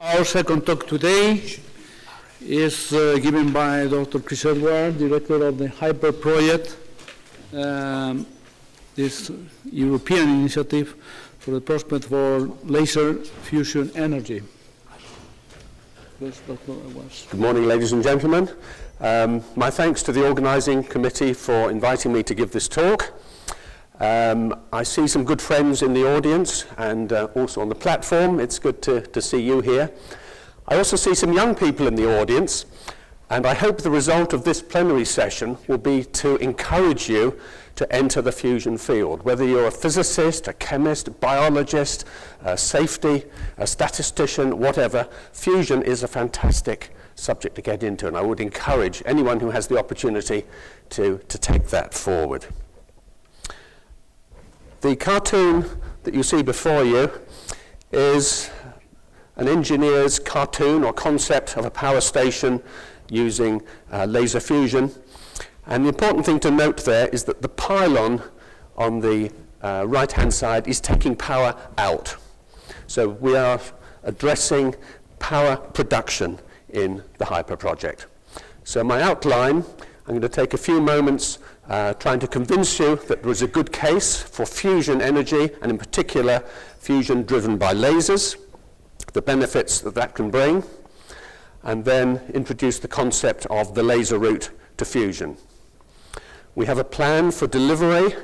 Our second talk today is given by Dr. Chris Edward, Director of the HYPER project, this European initiative for the prospect for laser fusion energy. Good morning, ladies and gentlemen. My thanks to the organising committee for inviting me to give this talk. I see some good friends in the audience and also on the platform. It's good to see you here. I also see some young people in the audience, and I hope the result of this plenary session will be to encourage you to enter the fusion field. Whether you're a physicist, a chemist, a biologist, a safety, a statistician, whatever, fusion is a fantastic subject to get into, and I would encourage anyone who has the opportunity to take that forward. The cartoon that you see before you is an engineer's cartoon or concept of a power station using laser fusion. And the important thing to note there is that the pylon on the right-hand side is taking power out. So we are addressing power production in the HYPER project. So my outline, I'm going to take a few moments trying to convince you that there is a good case for fusion energy, and in particular fusion driven by lasers, the benefits that that can bring, and then introduce the concept of the laser route to fusion. We have a plan for delivery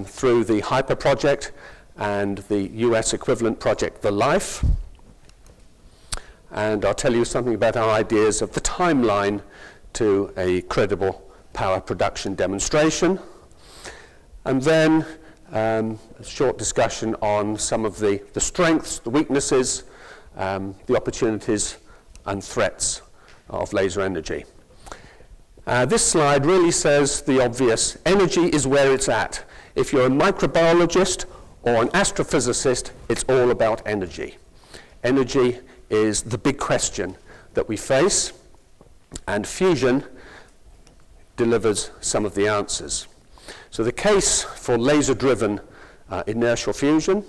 through the HYPER project and the US equivalent project, the LIFE. And I'll tell you something about our ideas of the timeline to a credible power production demonstration. And then a short discussion on some of the strengths, the weaknesses, the opportunities and threats of laser energy. This slide really says the obvious: energy is where it's at. If you're a microbiologist or an astrophysicist, it's all about energy. Energy is the big question that we face, and fusion delivers some of the answers. So the case for laser-driven inertial fusion: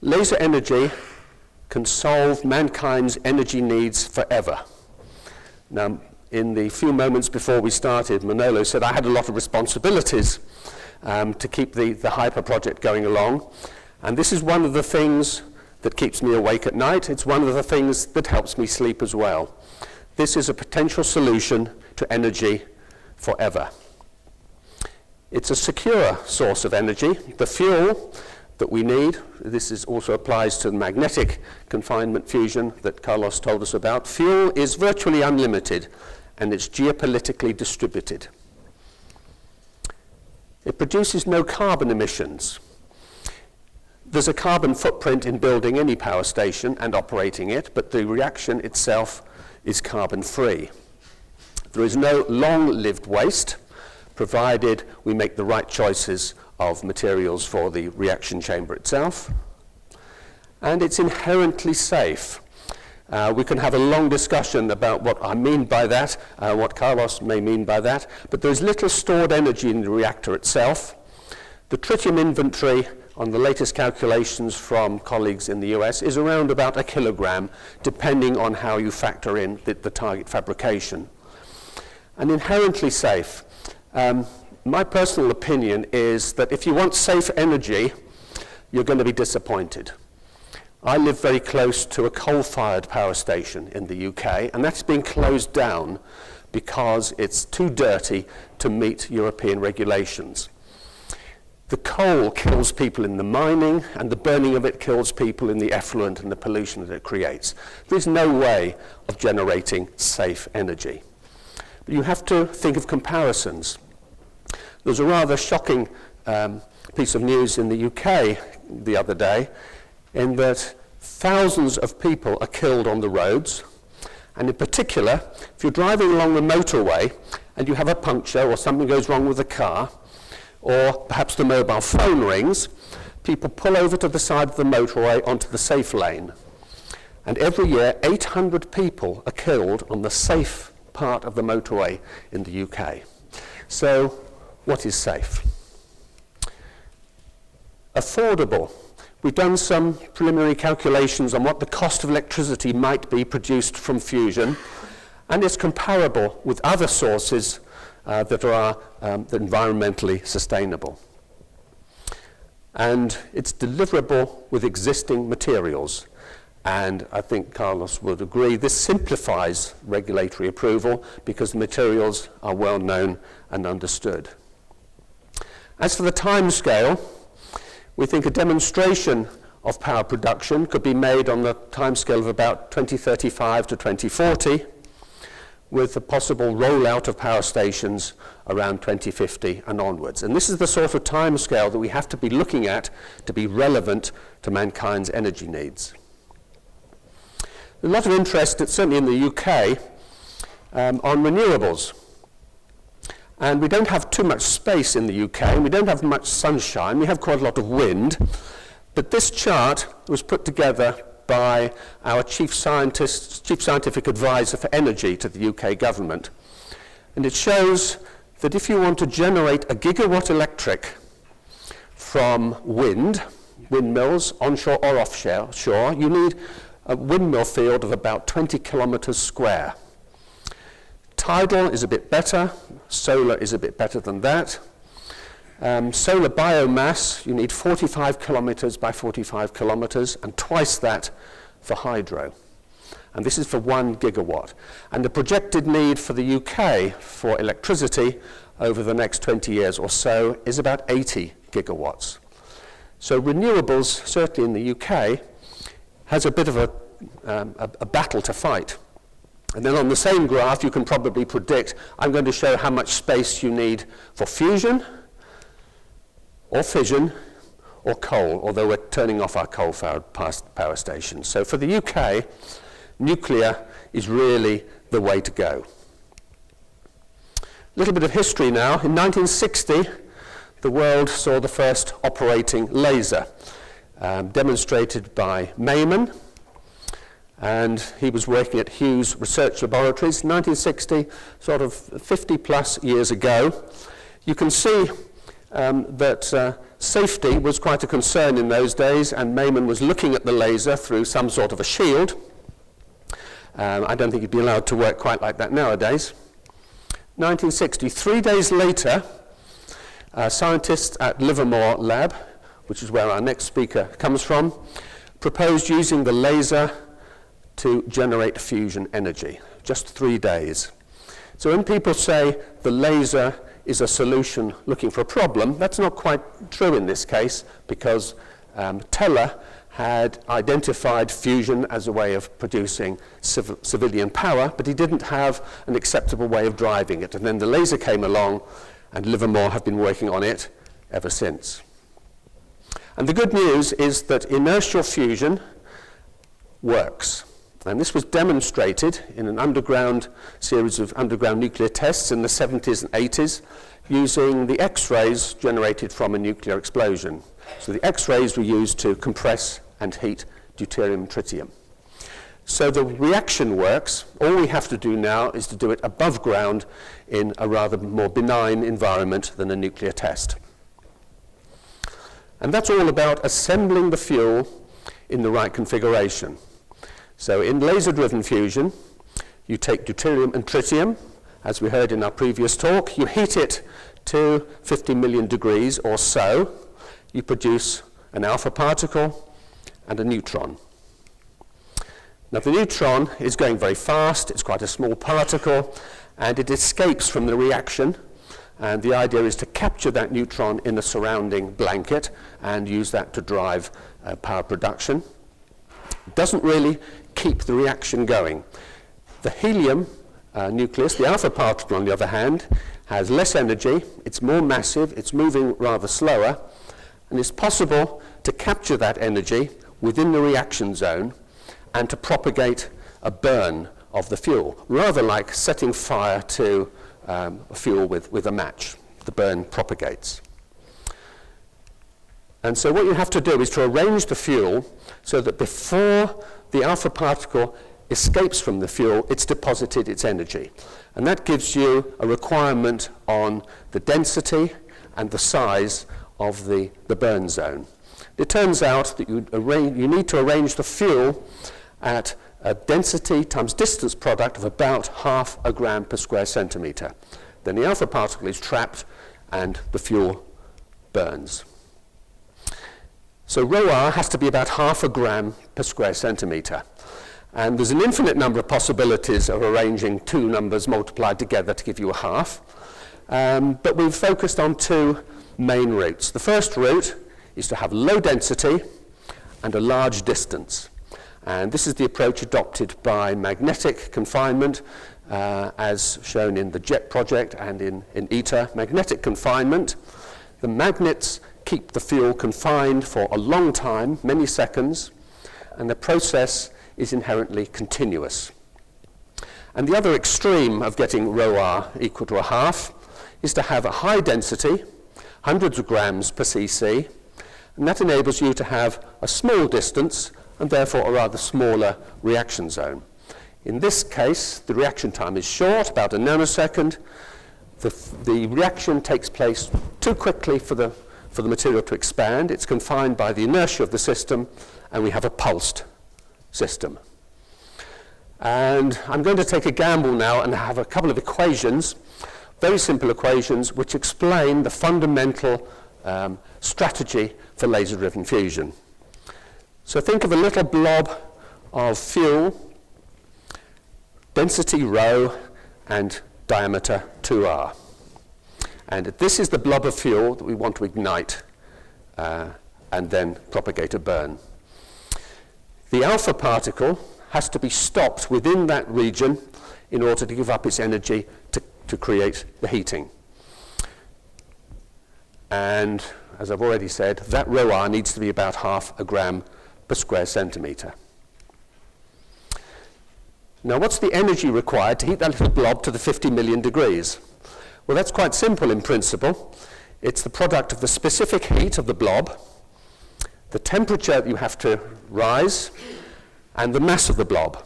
laser energy can solve mankind's energy needs forever. Now, in the few moments before we started, Manolo said I had a lot of responsibilities to keep the HYPER project going along, and this is one of the things that keeps me awake at night. It's one of the things that helps me sleep as well. This is a potential solution to energy forever. It's a secure source of energy. The fuel that we need, this also applies to the magnetic confinement fusion that Carlos told us about. Fuel is virtually unlimited, and it's geopolitically distributed. It produces no carbon emissions. There's a carbon footprint in building any power station and operating it, but the reaction itself is carbon-free. There is no long-lived waste, provided we make the right choices of materials for the reaction chamber itself. And it's inherently safe. We can have a long discussion about what I mean by that, what Carlos may mean by that, but there's little stored energy in the reactor itself. The tritium inventory on the latest calculations from colleagues in the US is around about 1 kilogram, depending on how you factor in the target fabrication. And inherently safe. My personal opinion is that if you want safe energy, you're going to be disappointed. I live very close to a coal-fired power station in the UK, and that's been closed down because it's too dirty to meet European regulations. The coal kills people in the mining, and the burning of it kills people in the effluent and the pollution that it creates. There's no way of generating safe energy. But you have to think of comparisons. There's a rather shocking piece of news in the UK the other day, in that thousands of people are killed on the roads, and in particular, if you're driving along the motorway and you have a puncture or something goes wrong with the car, or perhaps the mobile phone rings, people pull over to the side of the motorway onto the safe lane. And every year, 800 people are killed on the safe part of the motorway in the UK. So, what is safe? Affordable. We've done some preliminary calculations on what the cost of electricity might be produced from fusion, and it's comparable with other sources that are environmentally sustainable. And it's deliverable with existing materials. And I think Carlos would agree, this simplifies regulatory approval because the materials are well known and understood. As for the timescale, we think a demonstration of power production could be made on the timescale of about 2035 to 2040, with the possible rollout of power stations around 2050 and onwards. And this is the sort of timescale that we have to be looking at to be relevant to mankind's energy needs. A lot of interest, certainly in the UK, on renewables. And we don't have too much space in the UK, and we don't have much sunshine. We have quite a lot of wind. But this chart was put together by our chief scientific advisor for energy to the UK government. And it shows that if you want to generate a gigawatt electric from windmills, onshore or offshore, you need a windmill field of about 20 kilometers square. Tidal is a bit better, solar is a bit better than that. Solar biomass, you need 45 kilometers by 45 kilometers, and twice that for hydro. And this is for 1 gigawatt. And the projected need for the UK for electricity over the next 20 years or so is about 80 gigawatts. So renewables, certainly in the UK, has a bit of a battle to fight. And then on the same graph, you can probably predict, I'm going to show how much space you need for fusion, or fission, or coal, although we're turning off our coal-fired power stations. So for the UK, nuclear is really the way to go. A little bit of history now. In 1960, the world saw the first operating laser, demonstrated by Mayman, and he was working at Hughes Research Laboratories. 1960, sort of 50 plus years ago. You can see that safety was quite a concern in those days, and Mayman was looking at the laser through some sort of a shield. I don't think he'd be allowed to work quite like that nowadays. 1960, 3 days later, scientists at Livermore Lab, which is where our next speaker comes from, proposed using the laser to generate fusion energy. Just 3 days. So when people say the laser is a solution looking for a problem, that's not quite true in this case, because Tele had identified fusion as a way of producing civilian power, but he didn't have an acceptable way of driving it. And then the laser came along, and Livermore have been working on it ever since. And the good news is that inertial fusion works. And this was demonstrated in an series of underground nuclear tests in the 70s and 80s using the X-rays generated from a nuclear explosion. So the X-rays were used to compress and heat deuterium and tritium. So the reaction works. All we have to do now is to do it above ground in a rather more benign environment than a nuclear test. And that's all about assembling the fuel in the right configuration. So in laser-driven fusion, you take deuterium and tritium, as we heard in our previous talk, you heat it to 50 million degrees or so, you produce an alpha particle and a neutron. Now the neutron is going very fast, it's quite a small particle, and it escapes from the reaction, and the idea is to capture that neutron in the surrounding blanket and use that to drive power production. It doesn't really keep the reaction going. The helium nucleus, the alpha particle on the other hand, has less energy, it's more massive, it's moving rather slower, and it's possible to capture that energy within the reaction zone and to propagate a burn of the fuel, rather like setting fire to fuel with a match. The burn propagates. And so what you have to do is to arrange the fuel so that before the alpha particle escapes from the fuel, it's deposited its energy. And that gives you a requirement on the density and the size of the burn zone. It turns out that you need to arrange the fuel at a density times distance product of about half a gram per square centimetre. Then the alpha particle is trapped and the fuel burns. So rho r has to be about half a gram per square centimetre. And there's an infinite number of possibilities of arranging two numbers multiplied together to give you a half. But we've focused on two main routes. The first route is to have low density and a large distance. And this is the approach adopted by magnetic confinement, as shown in the JET project and in ITER. Magnetic confinement, the magnets keep the fuel confined for a long time, many seconds, and the process is inherently continuous. And the other extreme of getting rho r equal to a half is to have a high density, hundreds of grams per cc, and that enables you to have a small distance and therefore a rather smaller reaction zone. In this case, the reaction time is short, about a nanosecond. The reaction takes place too quickly for the material to expand. It's confined by the inertia of the system, and we have a pulsed system. And I'm going to take a gamble now and have a couple of equations, very simple equations, which explain the fundamental strategy for laser-driven fusion. So think of a little blob of fuel, density rho, and diameter 2r. And this is the blob of fuel that we want to ignite and then propagate a burn. The alpha particle has to be stopped within that region in order to give up its energy to create the heating. And as I've already said, that rho r needs to be about half a gram per square centimetre. Now, what's the energy required to heat that little blob to the 50 million degrees? Well, that's quite simple in principle. It's the product of the specific heat of the blob, the temperature that you have to rise, and the mass of the blob.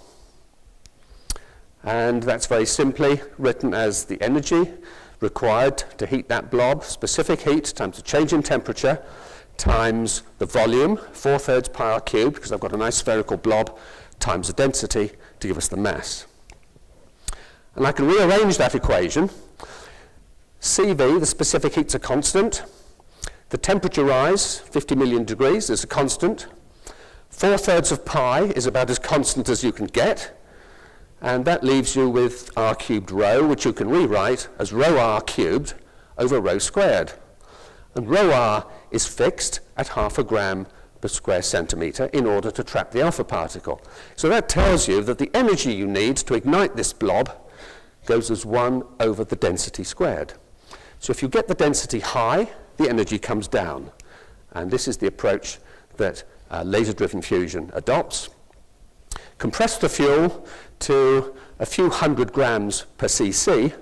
And that's very simply written as the energy required to heat that blob, specific heat times the change in temperature, times the volume, 4/3 pi r cubed, because I've got a nice spherical blob, times the density to give us the mass. And I can rearrange that equation. CV, the specific heat's a constant. The temperature rise, 50 million degrees, is a constant. 4/3 of pi is about as constant as you can get. And that leaves you with r cubed rho, which you can rewrite as rho r cubed over rho squared. And rho r is fixed at half a gram per square centimetre in order to trap the alpha particle. So that tells you that the energy you need to ignite this blob goes as 1 over the density squared. So if you get the density high, the energy comes down. And this is the approach that laser-driven fusion adopts. Compress the fuel to a few hundred grams per cc,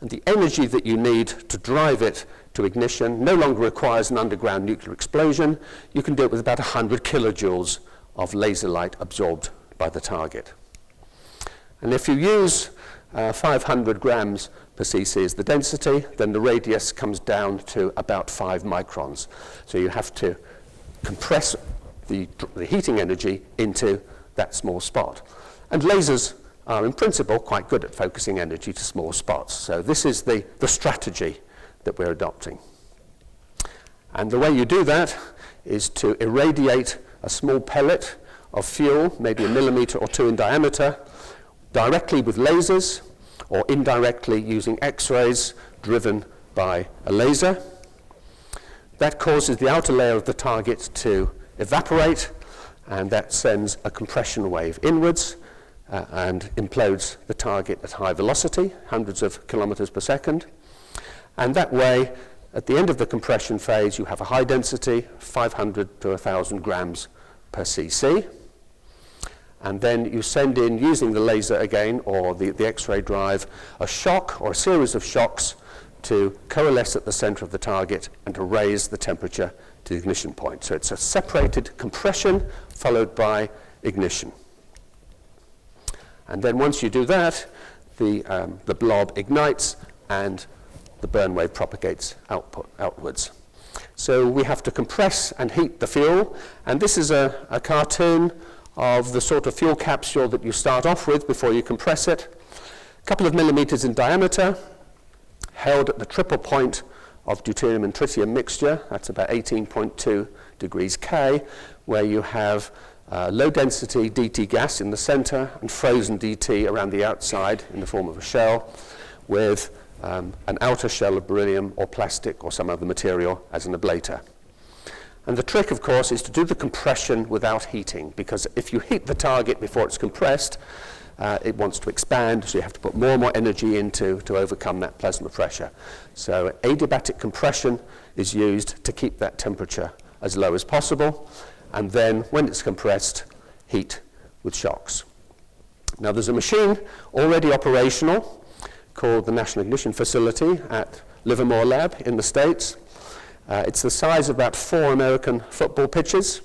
and the energy that you need to drive it to ignition no longer requires an underground nuclear explosion. You can do it with about 100 kilojoules of laser light absorbed by the target. And if you use 500 grams per cc as the density, then the radius comes down to about 5 microns. So you have to compress the heating energy into that small spot. And lasers are in principle quite good at focusing energy to small spots. So this is the strategy that we're adopting. And the way you do that is to irradiate a small pellet of fuel, maybe a millimeter or 2 in diameter, directly with lasers or indirectly using X-rays driven by a laser. That causes the outer layer of the target to evaporate, and that sends a compression wave inwards and implodes the target at high velocity, hundreds of kilometers per second. And that way, at the end of the compression phase, you have a high density, 500 to 1,000 grams per cc. And then you send in, using the laser again, or the X-ray drive, a shock or a series of shocks to coalesce at the center of the target and to raise the temperature to the ignition point. So it's a separated compression followed by ignition. And then once you do that, the blob ignites and the burn wave propagates outwards. So we have to compress and heat the fuel, and this is a cartoon of the sort of fuel capsule that you start off with before you compress it. A couple of millimeters in diameter, held at the triple point of deuterium and tritium mixture. That's about 18.2 degrees K, where you have low density DT gas in the center and frozen DT around the outside in the form of a shell, with an outer shell of beryllium or plastic or some other material as an ablator. And the trick, of course, is to do the compression without heating, because if you heat the target before it's compressed, it wants to expand, so you have to put more and more energy into to overcome that plasma pressure. So adiabatic compression is used to keep that temperature as low as possible, and then when it's compressed, heat with shocks. Now there's a machine already operational called the National Ignition Facility at Livermore Lab in the States. It's the size of about 4 American football pitches.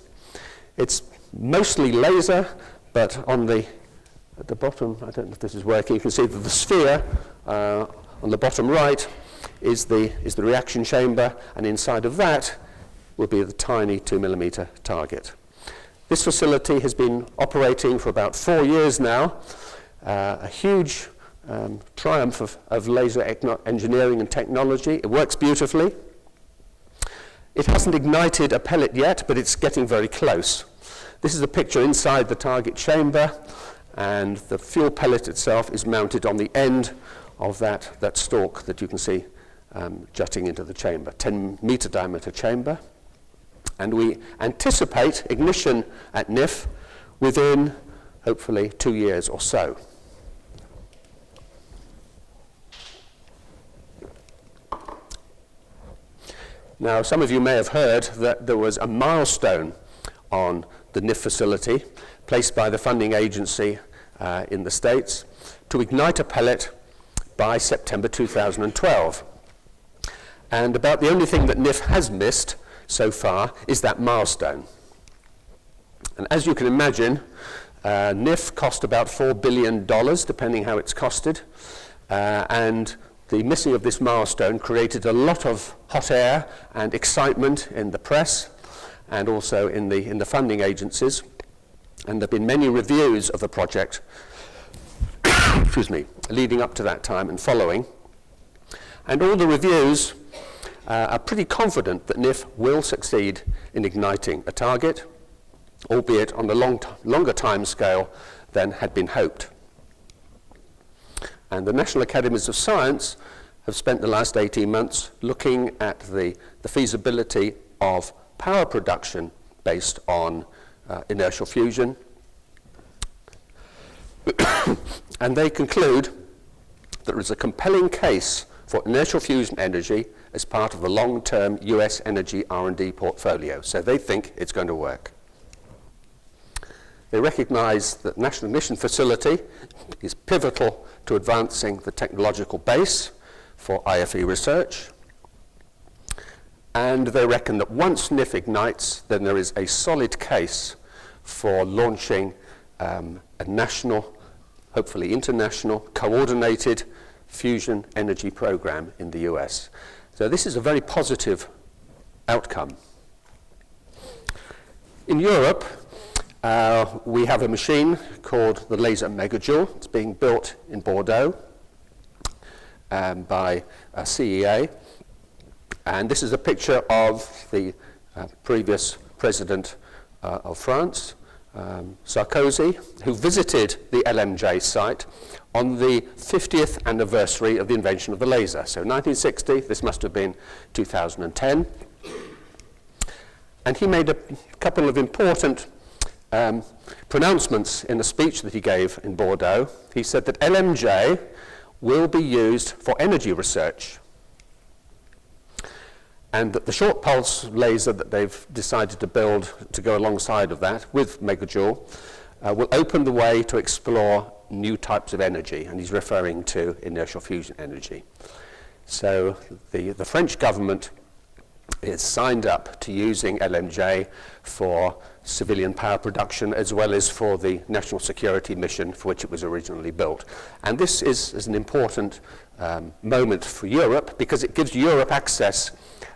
It's mostly laser, but at the bottom, I don't know if this is working, you can see that the sphere on the bottom right is the reaction chamber, and inside of that will be the tiny 2mm target. This facility has been operating for about 4 years now, a huge triumph of laser engineering and technology. It works beautifully. It hasn't ignited a pellet yet, but it's getting very close. This is a picture inside the target chamber, and the fuel pellet itself is mounted on the end of that stalk that you can see jutting into the chamber, 10-meter diameter chamber. And we anticipate ignition at NIF within, hopefully, 2 years or so. Now, some of you may have heard that there was a milestone on the NIF facility placed by the funding agency in the States to ignite a pellet by September 2012. And about the only thing that NIF has missed so far is that milestone. And as you can imagine, NIF cost about $4 billion, depending how it's costed, and the missing of this milestone created a lot of hot air and excitement in the press and also in the funding agencies. And there have been many reviews of the project excuse me, leading up to that time and following. And all the reviews are pretty confident that NIF will succeed in igniting a target, albeit on a longer time scale than had been hoped. And the National Academies of Science have spent the last 18 months looking at the feasibility of power production based on inertial fusion. And they conclude that there is a compelling case for inertial fusion energy as part of the long-term US energy R&D portfolio. So they think it's going to work. They recognize that National Ignition Facility is pivotal to advancing the technological base for IFE research. And they reckon that once NIF ignites, then there is a solid case for launching a national, hopefully international, coordinated fusion energy program in the US. So this is a very positive outcome. In Europe, we have a machine called the laser megajoule. It's being built in Bordeaux by CEA. And this is a picture of the previous president of France, Sarkozy, who visited the LMJ site on the 50th anniversary of the invention of the laser. So 1960, this must have been 2010. And he made a couple of important pronouncements in a speech that he gave in Bordeaux. He said that LMJ will be used for energy research, and that the short pulse laser that they've decided to build to go alongside of that with megajoule will open the way to explore new types of energy, and he's referring to inertial fusion energy. So the French government is signed up to using LMJ for civilian power production as well as for the national security mission for which it was originally built. And this is an important moment for Europe because it gives Europe access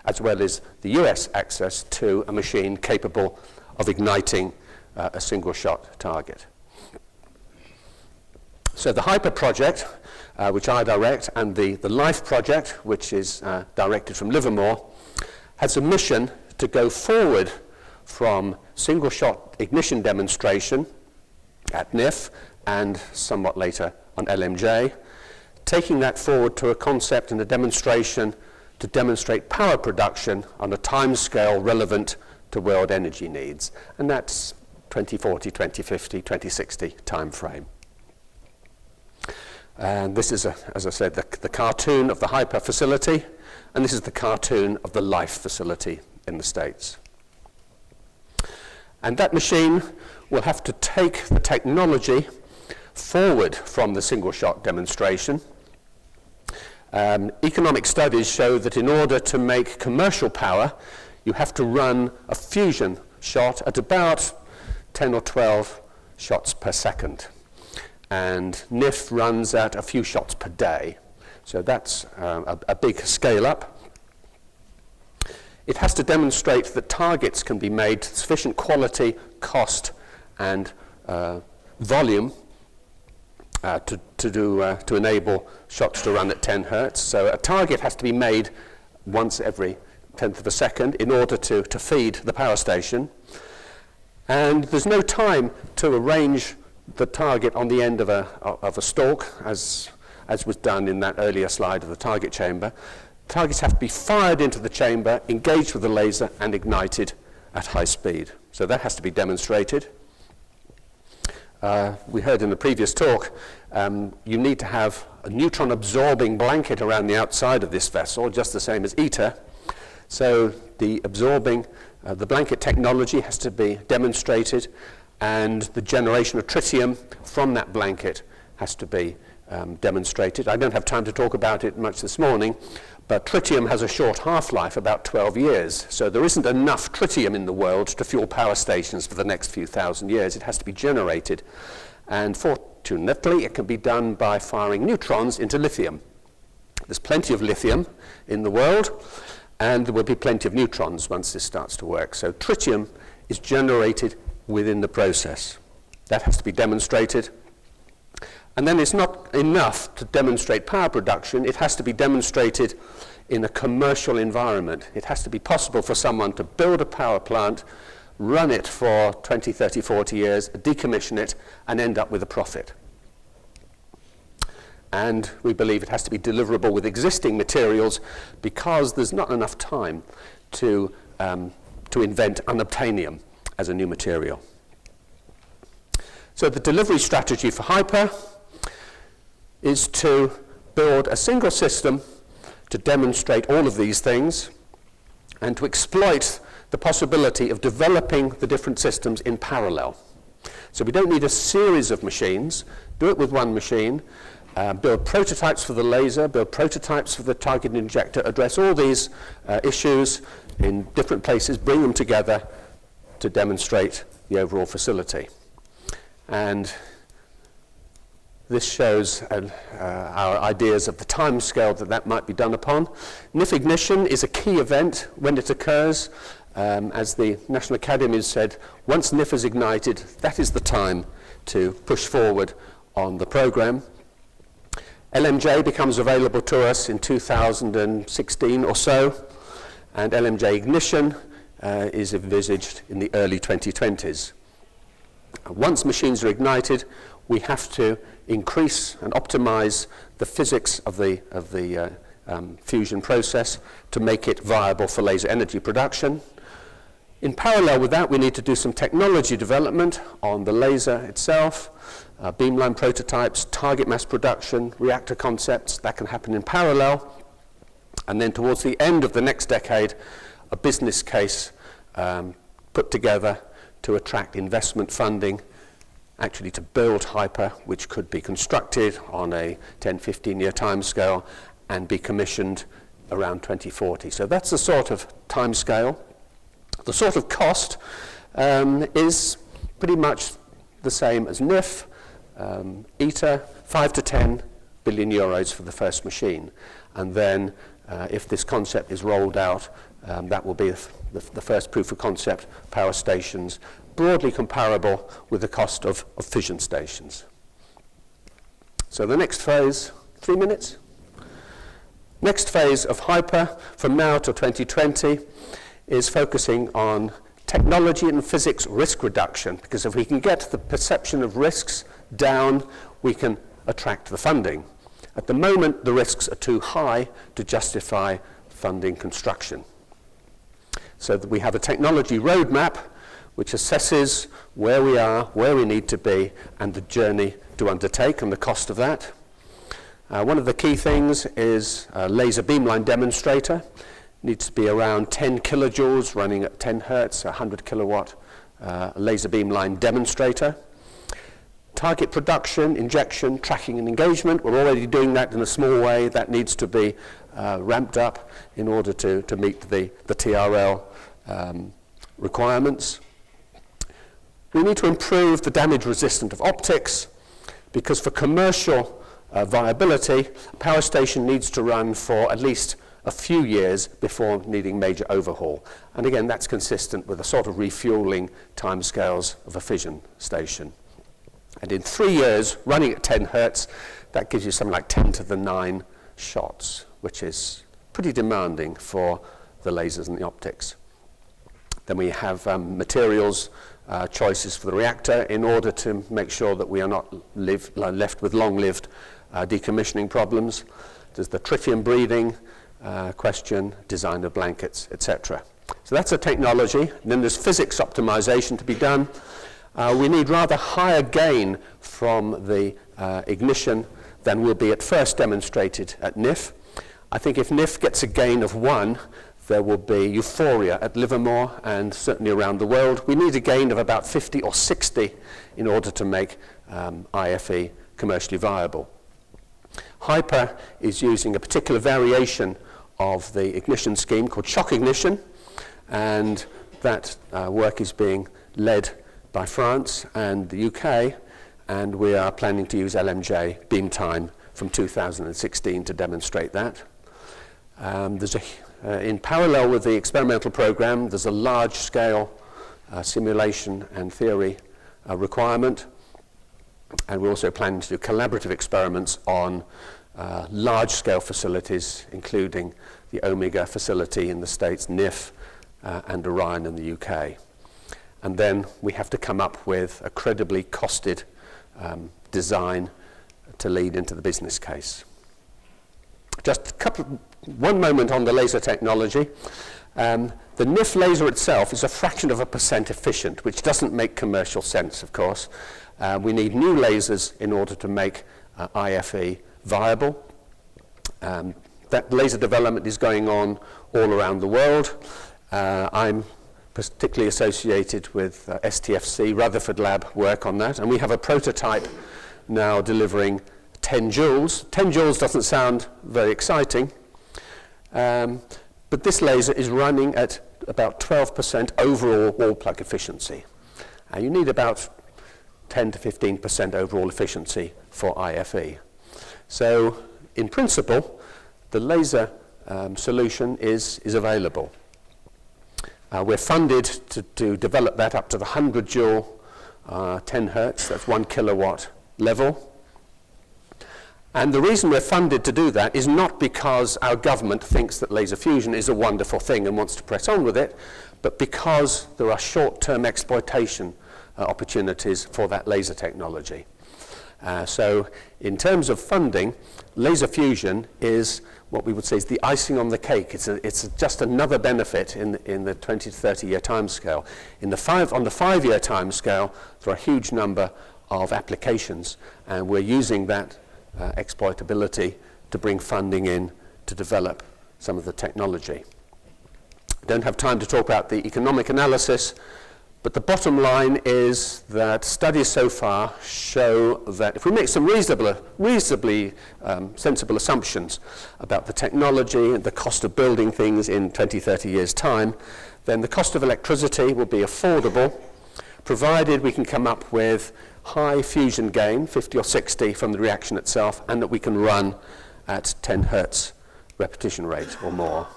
as well as the US access to a machine capable of igniting a single-shot target. So the HYPER project, which I direct, and the LIFE project, which is directed from Livermore, has a mission to go forward from single-shot ignition demonstration at NIF and somewhat later on LMJ, taking that forward to a concept and a demonstration to demonstrate power production on a timescale relevant to world energy needs. And that's 2040, 2050, 2060 timeframe. And this is, as I said, the cartoon of the HYPER facility, and this is the cartoon of the LIFE facility in the States. And that machine will have to take the technology forward from the single-shot demonstration. Economic studies show that in order to make commercial power, you have to run a fusion shot at about 10 or 12 shots per second. And NIF runs at a few shots per day. So that's a big scale up. It has to demonstrate that targets can be made to sufficient quality, cost, and volume to enable shots to run at 10 hertz. So a target has to be made once every 10th of a second in order to feed the power station. And there's no time to arrange the target on the end of a stalk, as was done in that earlier slide of the target chamber. Targets have to be fired into the chamber, engaged with the laser, and ignited at high speed. So that has to be demonstrated. We heard in the previous talk, you need to have a neutron-absorbing blanket around the outside of this vessel, just the same as ITER. So the the blanket technology has to be demonstrated, and the generation of tritium from that blanket has to be demonstrated. I don't have time to talk about it much this morning, but tritium has a short half-life, about 12 years. So there isn't enough tritium in the world to fuel power stations for the next few thousand years. It has to be generated. And fortunately, it can be done by firing neutrons into lithium. There's plenty of lithium in the world, and there will be plenty of neutrons once this starts to work. So tritium is generated within the process. That has to be demonstrated. And then it's not enough to demonstrate power production. It has to be demonstrated in a commercial environment. It has to be possible for someone to build a power plant, run it for 20, 30, 40 years, decommission it, and end up with a profit. And we believe it has to be deliverable with existing materials because there's not enough time to invent unobtainium as a new material. So the delivery strategy for HYPER is to build a single system to demonstrate all of these things and to exploit the possibility of developing the different systems in parallel. So we don't need a series of machines. Do it with one machine. Build prototypes for the laser, build prototypes for the target injector, address all these issues in different places, bring them together to demonstrate the overall facility. And this shows our ideas of the time scale that might be done upon. NIF ignition is a key event when it occurs. As the National Academy has said, once NIF is ignited, that is the time to push forward on the program. LMJ becomes available to us in 2016 or so, and LMJ ignition is envisaged in the early 2020s. Once machines are ignited, we have to increase and optimize the physics of the fusion process to make it viable for laser energy production. In parallel with that, we need to do some technology development on the laser itself, beamline prototypes, target mass production, reactor concepts. That can happen in parallel. And then towards the end of the next decade, a business case put together to attract investment funding, actually to build HYPER, which could be constructed on a 10, 15-year timescale and be commissioned around 2040. So that's the sort of timescale. The sort of cost is pretty much the same as NIF, ITER, 5 to 10 billion euros for the first machine. And then if this concept is rolled out, that will be the first proof of concept power stations, broadly comparable with the cost of fission stations. So the next phase, 3 minutes? Next phase of HYPER, from now to 2020, is focusing on technology and physics risk reduction, because if we can get the perception of risks down, we can attract the funding. At the moment, the risks are too high to justify funding construction. So that we have a technology roadmap which assesses where we are, where we need to be, and the journey to undertake and the cost of that. One of the key things is a laser beamline demonstrator. Needs to be around 10 kilojoules, running at 10 hertz, 100 kilowatt laser beamline demonstrator. Target production, injection, tracking and engagement. We're already doing that in a small way. That needs to be ramped up in order to meet the TRL requirements. We need to improve the damage resistance of optics, because for commercial viability, a power station needs to run for at least a few years before needing major overhaul. And again, that's consistent with the sort of refueling timescales of a fission station. And in 3 years, running at 10 hertz, that gives you something like 10 to the 9 shots, which is pretty demanding for the lasers and the optics. Then we have materials choices for the reactor in order to make sure that we are not left with long-lived decommissioning problems. There's the tritium breeding question, design of blankets, etc. So that's a technology. And then there's physics optimization to be done. We need rather higher gain from the ignition than will be at first demonstrated at NIF. I think if NIF gets a gain of 1, there will be euphoria at Livermore and certainly around the world. We need a gain of about 50 or 60 in order to make IFE commercially viable. HYPER is using a particular variation of the ignition scheme called shock ignition, and that work is being led by France and the UK, and we are planning to use LMJ beam time from 2016 to demonstrate that. In parallel with the experimental program, there's a large-scale simulation and theory requirement, and we're also planning to do collaborative experiments on large-scale facilities, including the Omega facility in the States, NIF, and Orion in the UK. And then we have to come up with a credibly costed design to lead into the business case. Just one moment on the laser technology. The NIF laser itself is a fraction of a % efficient, which doesn't make commercial sense, of course. We need new lasers in order to make IFE viable. That laser development is going on all around the world. I'm particularly associated with STFC, Rutherford Lab work on that, and we have a prototype now delivering 10 joules. 10 joules doesn't sound very exciting, but this laser is running at about 12% overall wall plug efficiency. You need about 10 to 15% overall efficiency for IFE. So in principle, the laser solution is available. We're funded to develop that up to the 100 joule, 10 hertz, that's 1 kilowatt level. And the reason we're funded to do that is not because our government thinks that laser fusion is a wonderful thing and wants to press on with it, but because there are short-term exploitation opportunities for that laser technology. So in terms of funding, laser fusion is what we would say is the icing on the cake. It's just another benefit in the 20 to 30 year time scale. On the 5 year time scale, there are a huge number of applications, and we're using that exploitability to bring funding in to develop some of the technology. Don't have time to talk about the economic analysis, But the bottom line is that studies so far show that if we make some reasonably sensible assumptions about the technology and the cost of building things in 20, 30 years' time, then the cost of electricity will be affordable, provided we can come up with high fusion gain, 50 or 60 from the reaction itself, and that we can run at 10 hertz repetition rate or more.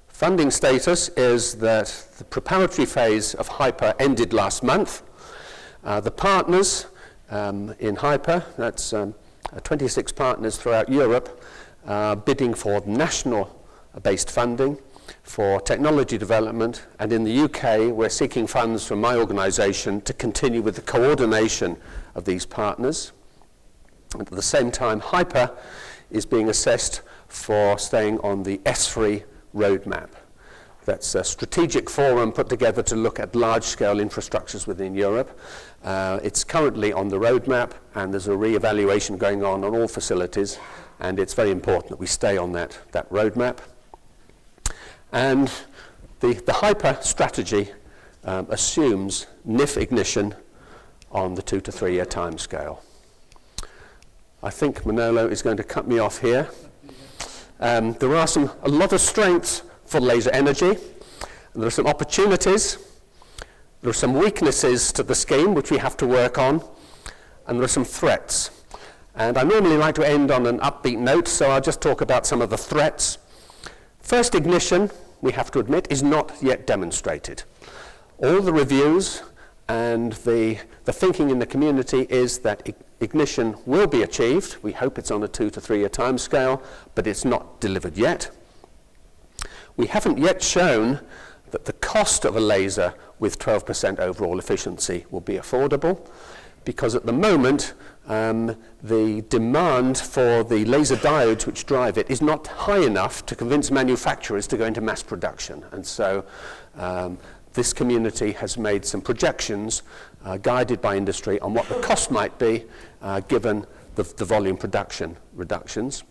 Funding status is that the preparatory phase of HYPER ended last month. The partners in HYPER, that's 26 partners throughout Europe, bidding for national-based funding for technology development, and in the UK we're seeking funds from my organisation to continue with the coordination of these partners. And at the same time, HYPER is being assessed for staying on the S3 roadmap. That's a strategic forum put together to look at large-scale infrastructures within Europe. It's currently on the roadmap, and there's a re-evaluation going on all facilities, and it's very important that we stay on that roadmap. And the HYPER strategy assumes NIF ignition on the 2 to 3 year time scale. I think Manolo is going to cut me off here. There are a lot of strengths for laser energy, and there are some opportunities, there are some weaknesses to the scheme which we have to work on, and there are some threats. And I normally like to end on an upbeat note, so I'll just talk about some of the threats. First, ignition, we have to admit, is not yet demonstrated. All the reviews and the thinking in the community is that ignition will be achieved. We hope it's on a 2 to 3 year time scale, but it's not delivered yet. We haven't yet shown that the cost of a laser with 12% overall efficiency will be affordable, because at the moment the demand for the laser diodes which drive it is not high enough to convince manufacturers to go into mass production. And so this community has made some projections guided by industry on what the cost might be given the volume production reductions.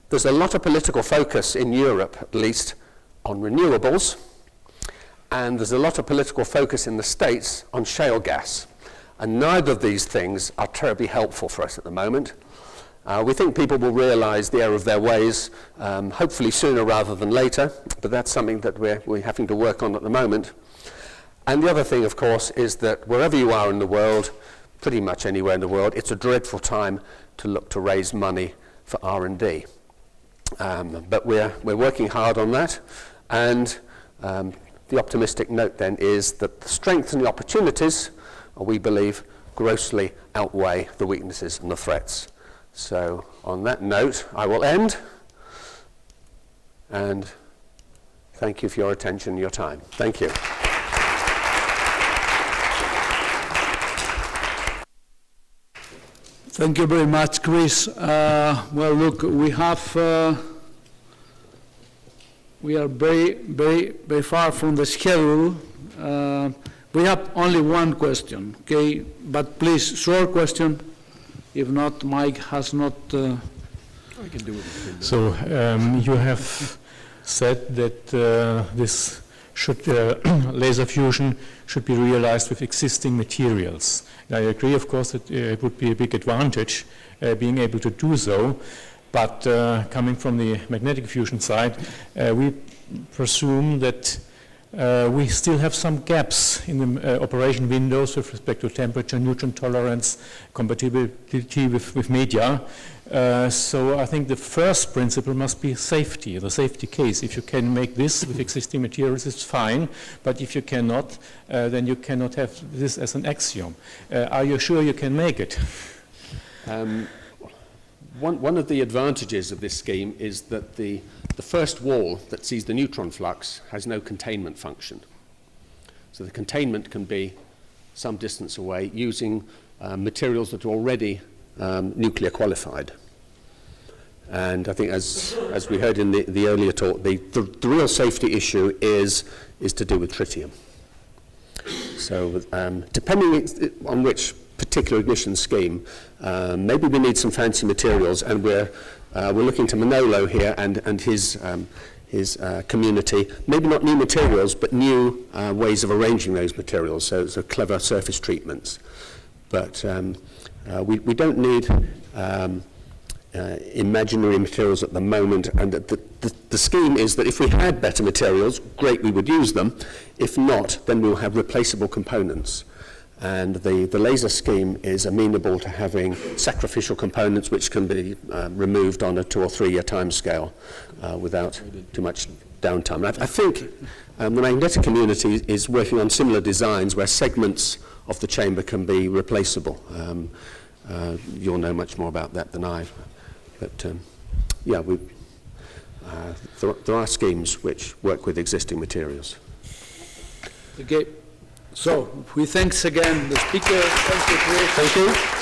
There's a lot of political focus in Europe, at least, on renewables, and there's a lot of political focus in the States on shale gas. And neither of these things are terribly helpful for us at the moment. We think people will realize the error of their ways, hopefully sooner rather than later, but that's something that we're having to work on at the moment. And the other thing, of course, is that wherever you are in the world, pretty much anywhere in the world, it's a dreadful time to look to raise money for R&D. But we're working hard on that, and the optimistic note then is that the strengths and the opportunities, we believe, grossly outweigh the weaknesses and the threats. So on that note, I will end, and thank you for your attention and your time. Thank you. Thank you very much, Chris. Well, look, we are very far from the schedule. We have only one question, okay? But please, short question. If not, Mike has not. I can do it. So you have said that this laser fusion should be realized with existing materials. I agree, of course, that it would be a big advantage being able to do so, but coming from the magnetic fusion side, we presume that we still have some gaps in the operation windows with respect to temperature, neutron tolerance, compatibility with media. So I think the first principle must be safety, the safety case. If you can make this with existing materials, it's fine, but if you cannot, then you cannot have this as an axiom. Are you sure you can make it? One of the advantages of this scheme is that the first wall that sees the neutron flux has no containment function. So the containment can be some distance away using materials that are already nuclear qualified. And I think as we heard in the earlier talk, the real safety issue is to do with tritium. So depending on which particular ignition scheme, maybe we need some fancy materials, and we're looking to Manolo here and his community, maybe not new materials, but new ways of arranging those materials, so clever surface treatments. But we don't need imaginary materials at the moment, and the scheme is that if we had better materials, great, we would use them. If not, then we'll have replaceable components. And the laser scheme is amenable to having sacrificial components which can be removed on a 2 or 3 year time scale without too much downtime. I think the magnetic community is working on similar designs where segments of the chamber can be replaceable. You'll know much more about that than I. But yeah, there are schemes which work with existing materials. Okay. So we thanks again the speaker. Thank you, Chris. Thank you.